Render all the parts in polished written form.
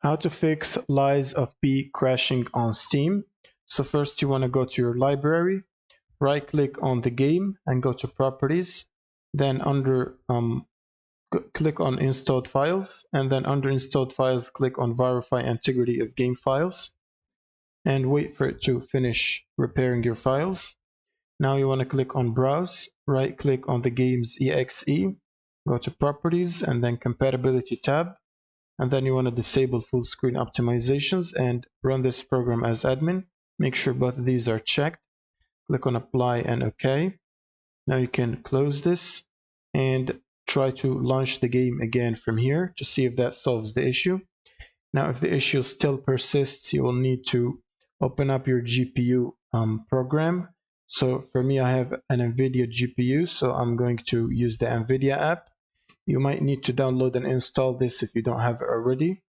How to fix Lies of P crashing on Steam. So first you want to go to your library, right click on the game and go to properties, then under click on installed files, and then under installed files click on verify integrity of game files and wait for it to finish repairing your files. Now you want to click on browse, right click on the game's exe, go to properties and then compatibility tab, and then you want to disable full screen optimizations and run this program as admin. Make sure both of these are checked. Click on apply and OK. Now you can close this and try to launch the game again from here to see if that solves the issue. Now if the issue still persists, you will need to open up your GPU program. So for me, I have an NVIDIA GPU, so I'm going to use the NVIDIA app. You might need to download and install this if you don't have it already.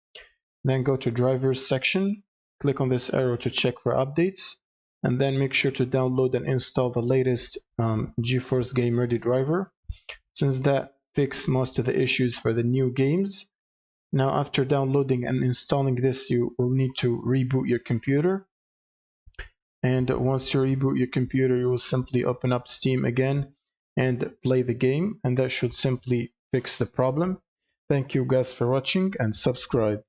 Then go to drivers section, click on this arrow to check for updates, and then make sure to download and install the latest GeForce Game Ready driver, since that fixed most of the issues for the new games. Now after downloading and installing this, you will need to reboot your computer. And once you reboot your computer, you will simply open up Steam again and play the game, and that should simply fix the problem. Thank you guys for watching and subscribe.